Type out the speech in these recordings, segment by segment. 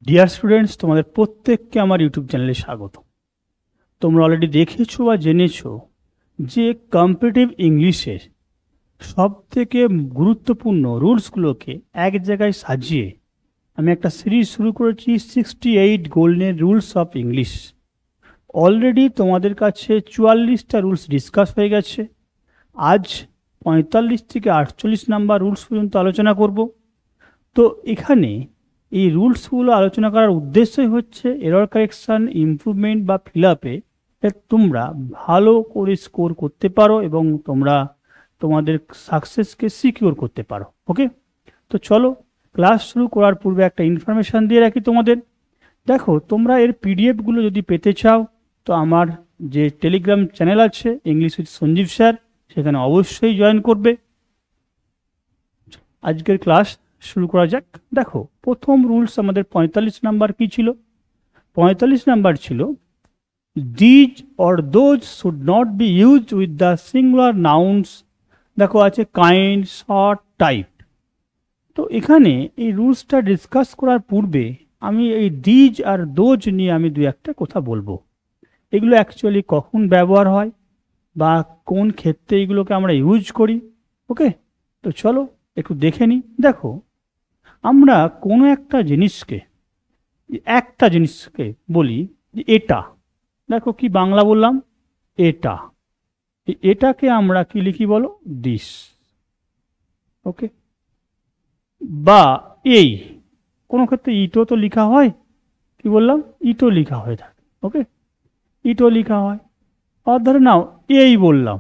Dear students, তোমাদের প্রত্যেককে আমার ইউটিউব চ্যানেলে স্বাগত। তোমরা অলরেডি দেখেছো বা জেনেছো যে কম্পিটিটিভ ইংলিশের সবথেকে গুরুত্বপূর্ণ রুলসগুলোকে এক জায়গায় সাজিয়ে আমি একটা সিরিজ শুরু করেছি 68 golden rules of English. Already তোমাদের কাছে 44টা রুলস ডিসকাস হয়ে গেছে। আজ 45 থেকে 48 নাম্বার রুলস পর্যন্ত আলোচনা করব। তো এখানে এই রুলসগুলো আলোচনা করার উদ্দেশ্যই হচ্ছে এরর কারেকশান, ইমপ্রুভমেন্ট বা ফিল আপে তোমরা ভালো করে স্কোর করতে পারো এবং তোমরা তোমাদের সাকসেসকে সিকিউর করতে পারো। ওকে, তো চলো ক্লাস শুরু করার পূর্বে একটা ইনফরমেশান দিয়ে রাখি তোমাদের। দেখো, তোমরা এর পিডিএফগুলো যদি পেতে চাও তো আমার যে টেলিগ্রাম চ্যানেল আছে ইংলিশ উইথ সঞ্জীব স্যার, সেখানে অবশ্যই জয়েন করবে। আজকের ক্লাস শুরু করা যাক। দেখো, প্রথম রুলস আমাদের 45 নাম্বার কি ছিল? 45 নাম্বার ছিল these or those should not be used with the singular nouns. দেখো আছে কাইন্ড, শর্ট, টাইপ। তো এখানে এই রুলসটা ডিসকাস করার পূর্বে আমি এই দিজ আর দোজ নিয়ে আমি দু একটা কথা বলবো। এগুলো অ্যাকচুয়ালি কখন ব্যবহার হয় বা কোন ক্ষেত্রে এগুলোকে আমরা ইউজ করি। ওকে, তো চলো একটু দেখে নিই। দেখো, আমরা কোনো একটা জিনিসকে বলি যে এটা। দেখো কি বাংলা বললাম, এটা। এটাকে আমরা কি লিখি বলো? দিস। ওকে, বা এই। কোনো ক্ষেত্রে ইটো তো লেখা হয়, কি বললাম, ইটো লেখা হয়ে থাকে। ওকে, ইটো লেখা হয়। আর ধরে নাও এই বললাম,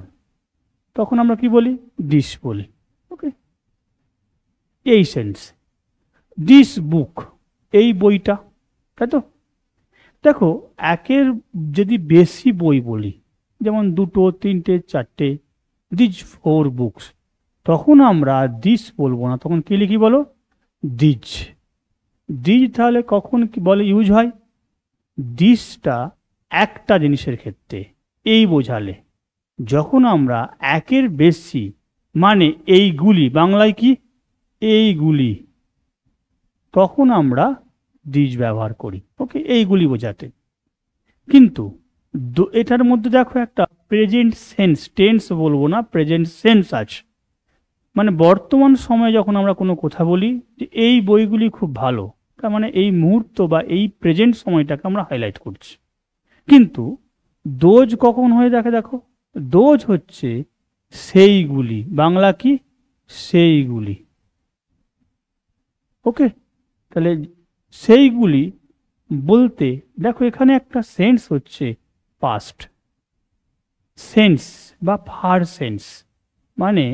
তখন আমরা কি বলি? দিস বলি। ওকে, এই সেন্স, দিস বুক, এই বইটা, তাই তো? দেখো, একের যদি বেশি বই বলি, যেমন দুটো, তিনটে, চারটে, দিস 4 বুকস, তখন আমরা দিস বলবো না, তখন কি লিখি বলো? দিজ। দিজ তাহলে কখন কি বলে ইউজ হয়? দিসটা একটা জিনিসের ক্ষেত্রে এই বোঝালে। যখন আমরা একের বেশি মানে এইগুলি, বাংলায় কি এইগুলি, তখন আমরা দিজ ব্যবহার করি। ওকে, এইগুলি বোঝাতে। কিন্তু এটার মধ্যে দেখো একটা প্রেজেন্ট সেন্স, টেন্স বলবো না, প্রেজেন্ট সেন্স আছে। মানে বর্তমান সময়ে যখন আমরা কোনো কথা বলি যে এই বইগুলি খুব ভালো, তার মানে এই মুহূর্ত বা এই প্রেজেন্ট সময়টাকে আমরা হাইলাইট করছি। কিন্তু দোজ কখন হয়ে থাকে? দেখো, দোজ হচ্ছে সেইগুলি, বাংলা কি সেইগুলি। ওকে, তাহলে সেইগুলি বলতে দেখো এখানে একটা সেন্স হচ্ছে পাস্ট সেন্স বা ফার সেন্স, মানে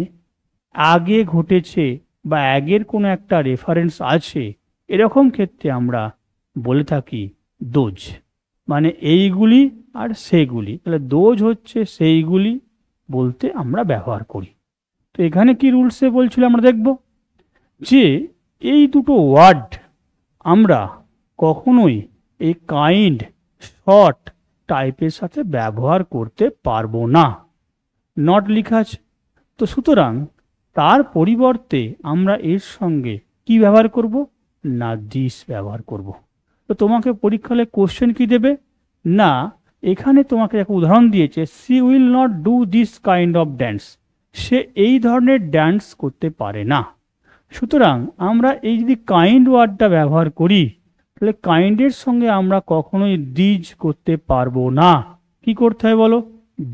আগে ঘটেছে বা আগের কোনো একটা রেফারেন্স আছে, এরকম ক্ষেত্রে আমরা বলে থাকি দোজ, মানে এইগুলি আর সেগুলি। তাহলে দোজ হচ্ছে সেইগুলি বলতে আমরা ব্যবহার করি। তো এখানে কি রুলসে বলছিল আমরা দেখব যে এই দুটো ওয়ার্ড আমরা কখনোই এই কাইন্ড, শর্ট টাইপের সাথে ব্যবহার করতে পারবো না, নট লেখা আছে। তো সুতরাং তার পরিবর্তে আমরা এর সঙ্গে কি ব্যবহার করব? না, দিস ব্যবহার করব। তো তোমাকে পরীক্ষায় কোশ্চেন কি দেবে? না, এখানে তোমাকে একটা উদাহরণ দিয়েছে, she will not do this kind of dance, সে এই ধরনের ড্যান্স করতে পারে না। সুতরাং আমরা এই যদি কাইন্ড ওয়ার্ডটা ব্যবহার করি, তাহলে কাইন্ডের সঙ্গে আমরা কখনোই দিজ করতে পারবো না। কি করতে হবে বলো?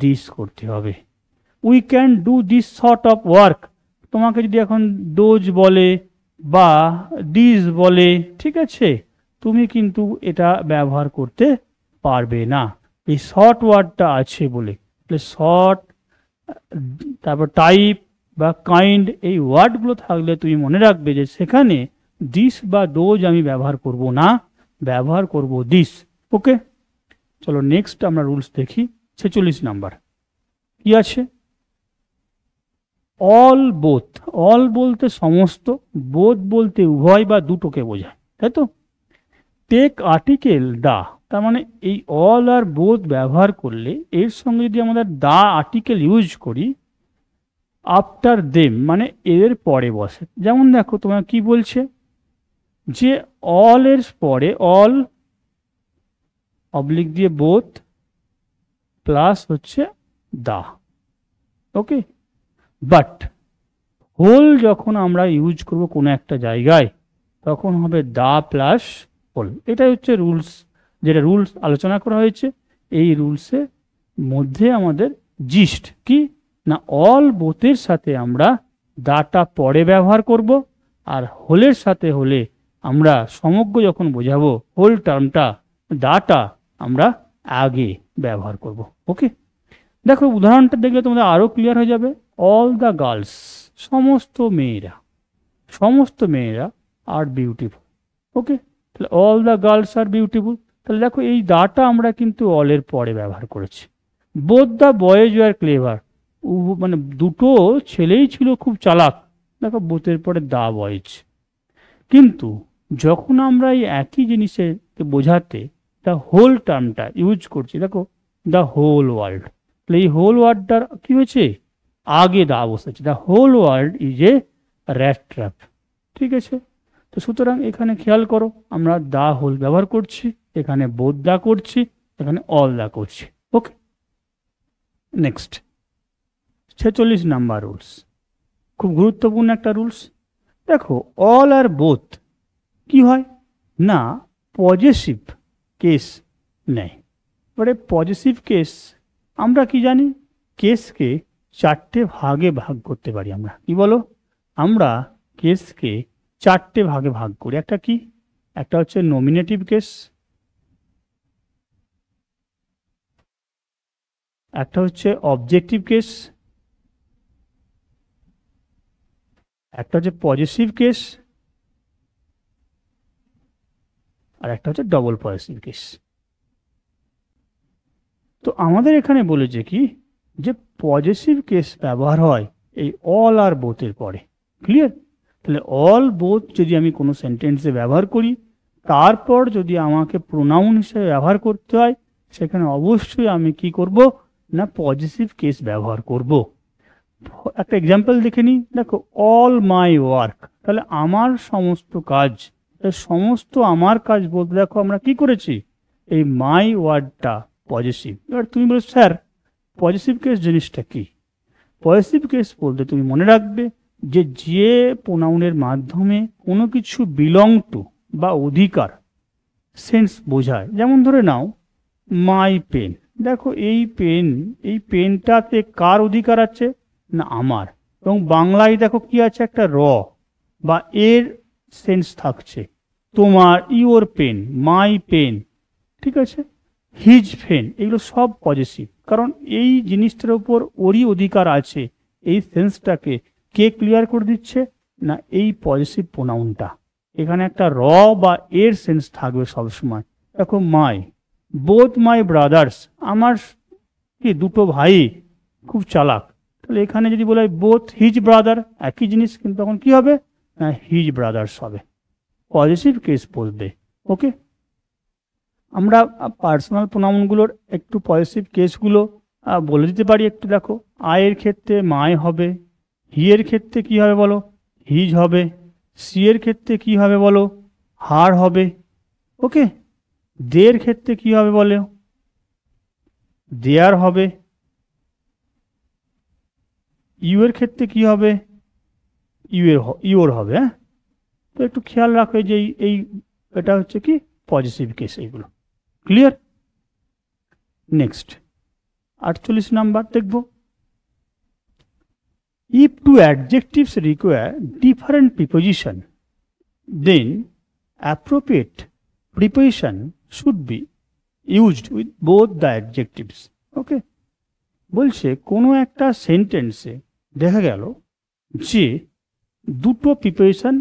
দিস করতে হবে। We can do this sort of work, তোমাকে যদি এখন ডোজ বলে বা দিস বলে, ঠিক আছে, তুমি কিন্তু এটা ব্যবহার করতে পারবে না, এই শর্ট ওয়ার্ডটা আছে বলে। তাহলে শর্ট, তারপর টাইপ বা কাইন্ড, এই ওয়ার্ডগুলো থাকলে তুমি মনে রাখবে যে সেখানে দিস বা দোজ আমি ব্যবহার করব না, ব্যবহার করব দিস। ওকে, চলো নেক্সট আমরা রুলস দেখি। 46 নাম্বার কি আছে? All both. অল বলতে সমস্ত, বোথ বলতে উভয় বা দুটোকে বোঝায়, তাই তো? টেক আর্টিকেল দা, তার মানে এই অল আর বোথ ব্যবহার করলে এর সঙ্গে যদি আমরা দা আর্টিকেল ইউজ করি, আফটার দেম মানে এদের পরে বসে। যেমন দেখো তোমার কি বলছে, যে অল এর পরে অল অবলিক দিয়ে বোথ প্লাস হচ্ছে দা, ওকে। বাট হোল যখন আমরা ইউজ করব কোনো একটা জায়গায় তখন হবে দা প্লাস হোল। এটাই হচ্ছে রুলস, যেটা রুলস আলোচনা করা হয়েছে। এই রুলসের মধ্যে আমাদের জিস্ট কি না, অল বোথের সাথে আমরা দাটা পরে ব্যবহার করব, আর হোলের সাথে হলে আমরা সমগ্র যখন বোঝাবো হোল টার্মটা, দাটা আমরা আগে ব্যবহার করব, ওকে। দেখো উদাহরণটা দেখলে তোমাদের আরো ক্লিয়ার হয়ে যাবে। অল দ্য গার্লস, সমস্ত মেয়েরা, সমস্ত মেয়েরা আর বিউটিফুল, ওকে। তাহলে all the girls are beautiful, তাহলে দেখো এই দাটা আমরা কিন্তু অলের পরে ব্যবহার করেছি। Both the boys were clever, মানে দুটো ছেলেই ছিল খুব চালাক, দেখো বোথের পরে দা বয়েজ। কিন্তু যখন আমরা এই একই জিনিসকে বোঝাতে দ্য হোল টার্মটা ইউজ করছি, দেখো দ্য হোল ওয়ার্ল্ড, তাহলে এই হোল ওয়ার্ডটার কি হয়েছে, আগে দা বসেছে। The whole world is a rat trap, ঠিক আছে। তো সুতরাং এখানে খেয়াল করো, আমরা দা হোল ব্যবহার করছি, এখানে বোথ দা করছি, এখানে অল দা করছি, ওকে। নেক্সট 46 নাম্বার রুলস, খুব গুরুত্বপূর্ণ একটা রুলস। দেখো অল আর বোথ কি হয় না, পজেসিভ কেস নেয়। এবারে পজেসিভ কেস আমরা কি জানি, কেসকে 4টে ভাগে ভাগ করতে পারি আমরা, কি বলো, আমরা কেসকে 4টে ভাগে ভাগ করি। একটা কি, একটা হচ্ছে নমিনেটিভ কেস, একটা হচ্ছে অবজেক্টিভ কেস, একটা হচ্ছে পজেসিভ কেস, আর একটা হচ্ছে ডবল পজেসিভ কেস। তো আমাদের এখানে বলেছে কি, যে পজেসিভ কেস ব্যবহার হয় এই অল আর বোথের পরে, ক্লিয়ার। তাহলে অল বোথ যদি আমি কোনো সেন্টেন্সে ব্যবহার করি, তারপর যদি আমাকে প্রোনাউন হিসেবে ব্যবহার করতে হয়, সেখানে অবশ্যই আমি কি করব না, পজেসিভ কেস ব্যবহার করব। একটা এক্সাম্পল দেখে নিই, দেখো অল মাই ওয়ার্ক, তাহলে আমার সমস্ত কাজ, সমস্ত আমার কাজ বলতে দেখো আমরা কি করেছি, এই মাই ওয়ার্ডটা পজেসিভ। এবার তুমি বলো স্যার পজেসিভ কেস জিনিসটা কি, পজেসিভ কেস বলতে তুমি মনে রাখবে যে যে প্রোনাউনের মাধ্যমে কোনো কিছু বিলং টু বা অধিকার সেন্স বোঝায়। যেমন ধরে নাও মাই পেন, দেখো এই পেন, এই পেনটাতে কার অধিকার আছে না, আমার। এবং বাংলায় দেখো কি আছে, একটা র বা এর সেন্স থাকছে, তোমার, ইওর পেন, মাই পেন, ঠিক আছে, হিজ পেন, এগুলো সব পজেসিভ, কারণ এই জিনিসটার উপর ওরই অধিকার আছে। এই সেন্সটাকে কে ক্লিয়ার করে দিচ্ছে না, এই পজেসিভ প্রোনাউনটা। এখানে একটা র বা এর সেন্স থাকবে সবসময়। দেখো মাই, বোথ মাই ব্রাদার্স, আমার কি দুটো ভাই খুব চালাক, তাহলে এখানে যদি বলা হয় বোথ হিজ ব্রাদার, একই জিনিস, কিন্তু তখন কি হবে না, হিজ ব্রাদার্স হবে, পজিটিভ কেস বলবে, ওকে। আমরা পার্সোনাল প্রোনাউনগুলোর একটু পজিটিভ কেসগুলো বলে দিতে পারি একটু। দেখো আয়ের ক্ষেত্রে মাই হবে, হি এর ক্ষেত্রে কি হবে বলো, হিজ হবে, সি এর ক্ষেত্রে কি হবে বলো, হার হবে, ওকে। দের ক্ষেত্রে কি হবে বলো, দেয়ার হবে, ইউ এর ক্ষেত্রে কি হবে, ইউর হবে, হ্যাঁ। তো একটু খেয়াল রাখো যে এই এটা হচ্ছে কি পজিটিভ কেস, এইগুলো ক্লিয়ার। নেক্সট 48 নাম্বার দেখব, if two adjectives require different preposition then appropriate preposition should be used with both the adjectives, ওকে। বলছে কোনো একটা সেন্টেন্সে দেখা গেল যে দুটো প্রিপোজিশন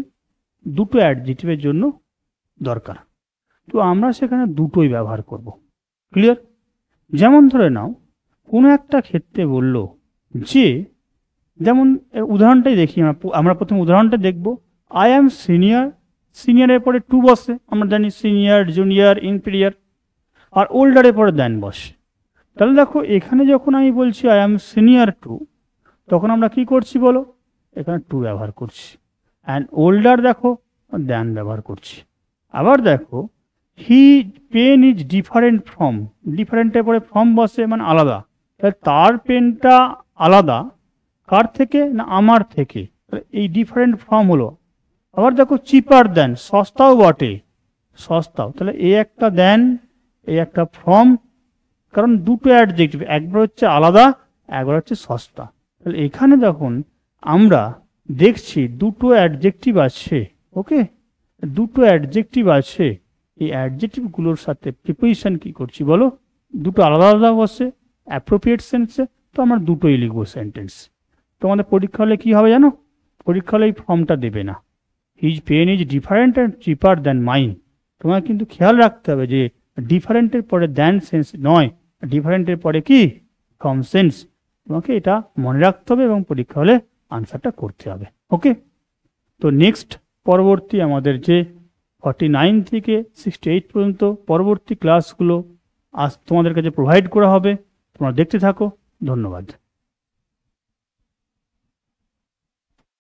দুটো অ্যাডজেক্টিভের জন্য দরকার, তো আমরা সেখানে দুটোই ব্যবহার করব, ক্লিয়ার। যেমন ধরে নাও কোনো একটা ক্ষেত্রে বলল যে, যেমন উদাহরণটাই দেখি, আমরা প্রথম উদাহরণটা দেখব, আই অ্যাম সিনিয়র, সিনিয়রের পরে টু বসে, আমরা জানি সিনিয়র, জুনিয়র, ইনফিরিয়ার, আর ওল্ডারের পরে দেন বসে। তাহলে দেখো এখানে যখন আমি বলছি আই অ্যাম সিনিয়র টু, তখন আমরা কি করছি বলো, এখানে টু ব্যবহার করছি। অ্যান্ড ওল্ডার দেখো দ্যান ব্যবহার করছি। আবার দেখো হি পেন ইজ ডিফারেন্ট ফ্রম, ডিফারেন্টের পরে ফ্রম বসে মানে আলাদা, তাহলে তার পেনটা আলাদা কার থেকে না আমার থেকে, এই ডিফারেন্ট ফ্রম হলো। আবার দেখো চিপার দেন, সস্তাও বটে, সস্তাও, তাহলে এই একটা দেন এই একটা ফ্রম, কারণ দুটো অ্যাডজেক্টিভ, একবার হচ্ছে আলাদা একবার হচ্ছে সস্তা। তাহলে এখানে দেখুন আমরা দেখছি দুটো অ্যাডজেক্টিভ আছে, ওকে, দুটো অ্যাডজেক্টিভ আছে, এই অ্যাডজেক্টিভগুলোর সাথে প্রিপোজিশন কি করছি বলো, দুটো আলাদা আলাদা বসে অ্যাপ্রোপ্রিয়েট সেন্সে, তো আমরা দুটোই লিখবো সেন্টেন্স। তোমাদের পরীক্ষা হলে কি হবে জানো, পরীক্ষা হলে এই ফর্মটা দেবে না, his pen is different and cheaper than mine. তোমার কিন্তু খেয়াল রাখতে হবে যে ডিফারেন্টের পরে দ্যান সেন্স নয়, ডিফারেন্টের পরে কি ফ্রম সেন্স, তোমাকে এটা মনে রাখতে হবে এবং পরীক্ষা হলে আনসারটা করতে হবে, ওকে। তো নেক্সট পরবর্তী আমাদের যে 49 থেকে 68 পর্যন্ত পরবর্তী ক্লাসগুলো আজ তোমাদের কাছে প্রোভাইড করা হবে, তোমরা দেখতে থাকো, ধন্যবাদ।